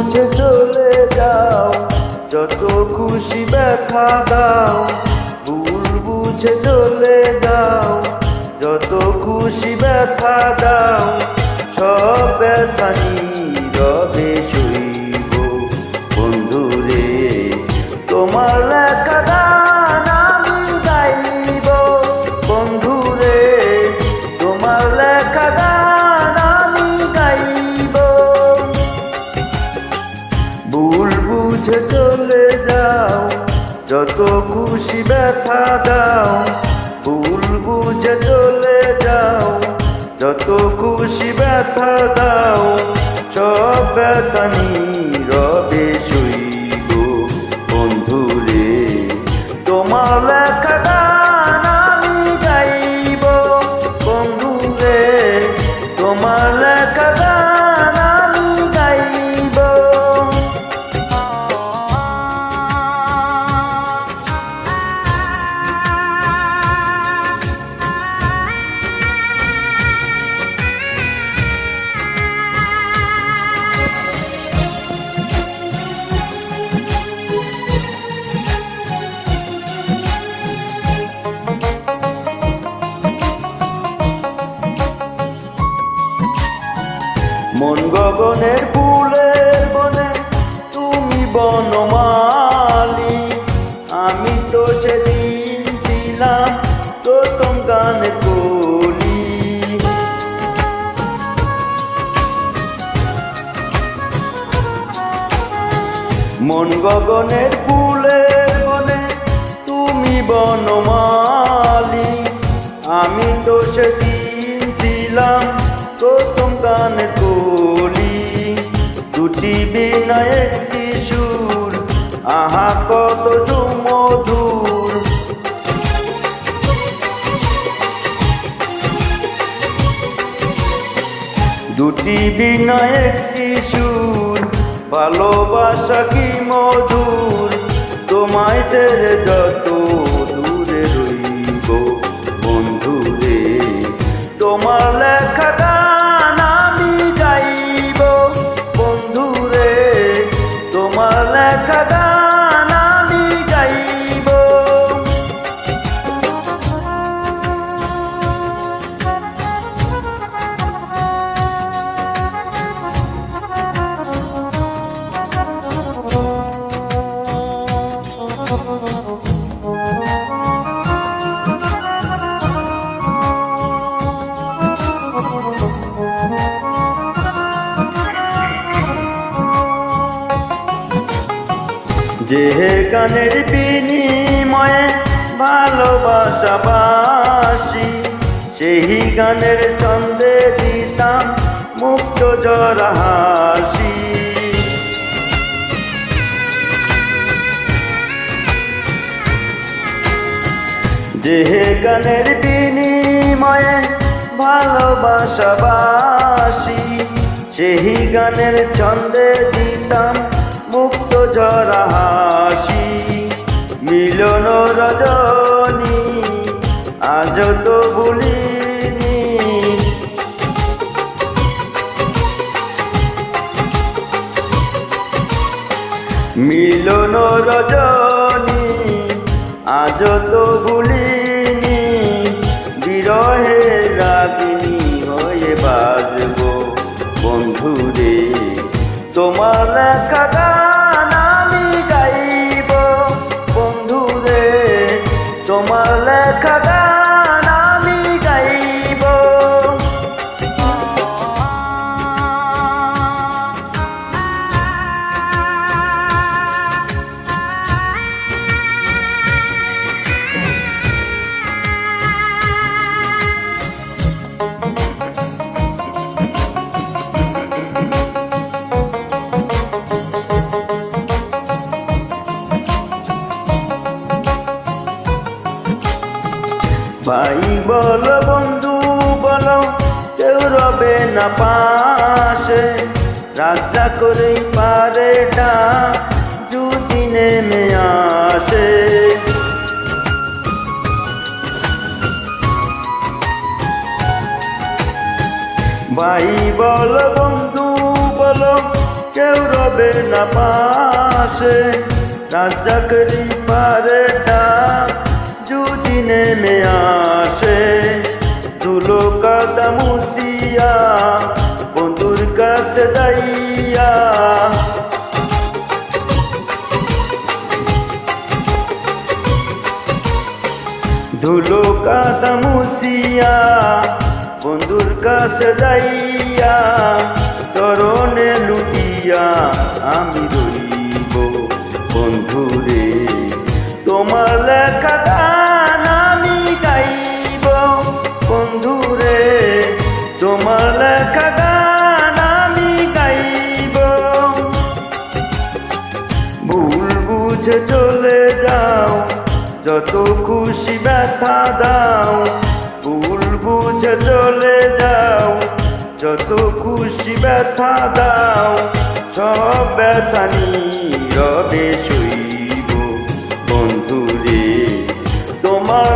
বুঝে চলে যাও, যত খুশি ব্যথা দাও। ভুল বুঝে চলে যাও, যত খুশি ব্যথা দাও। সব ব্যথা নীরবে সইব বন্ধুরে, তোমার লেখা গান আমি গাইব বন্ধুরে, তোমার লেখা গান আমি গাইব। ভুল বুঝে চলে যাও, যত খুশি ব্যথা দাও। ভুল বুঝে চলে যাও, যত খুশি ব্যথা দাও। সব ব্যথা নীরবে সইব বন্ধুরে, তোমার লেখা গান আমি গাইব বন্ধুরে, তোমার লেখা গান আমি গাইব। মন গগনের ফুলের বনে তুমি বনমালী, আমি তো সেদিন ছিলাম প্রথম গানের কলি। মন গগনের ফুলের বনে তুমি বনমালী, আমি তো সেদিন ছিলাম প্রথম গানের কলি। দুটি বিনা একটি সুর, আহা কত সুমধুর। দুটি বিনা একটি সুর, ভালোবাসা কি মধুর। তোমায় ছেড়ে যত দূরে রইব বন্ধুরে, তোমার লেখা গান আমি গাইব বন্ধুরে, তোমার লেখা গান আমি গাইব। যে গানের বিনিময়ে ভালোবাসা বাসি, সেই গানের ছন্দে দিতাম মুক্ত জরা হাসি। যে গানের বিনিময়ে ভালোবাসা বাসি, সেই গানের ছন্দে দিতাম মুক্ত জরা হাসি। মিলন রজনী আজ তো ভুলিনি, মিলন রজনী আজ তো ভুলিনি। বিরহে রাগিনী হয়ে বাজব বন্ধুরে, তোমার লেখা গান আমি গাইব বন্ধুরে, তোমার লেখা গান আমি গাইব। ভাই বলো বন্ধু বলো, কেউ রবে না পাশে। রাজা করেই পারে ডাক যদি নেমে আসে। ভাই বলো বন্ধু বলো, কেউ রবে না পাশে। রাজ্জাকেরই পারেটা যদি নেমে আসে, ধুলো কাদা মুছিয়া বন্ধুর কাছে যাইয়া, ধুলো কাদা মুছিয়া বন্ধুর কাছে যাইয়া, চরণে লুটিয়া আমি রইব বন্ধুরে। তোমার লেখা গান আমি গাইব বন্ধুরে, তোমার লেখা গান আমি গাইব। ভুল বুঝে চলে যাও, যত খুশি ব্যথা দাও। ভুল বুঝে চলে যাও, যত খুশি ব্যথা দাও। সব ব্যথা নীরবে সইব বন্ধুরে। তোমার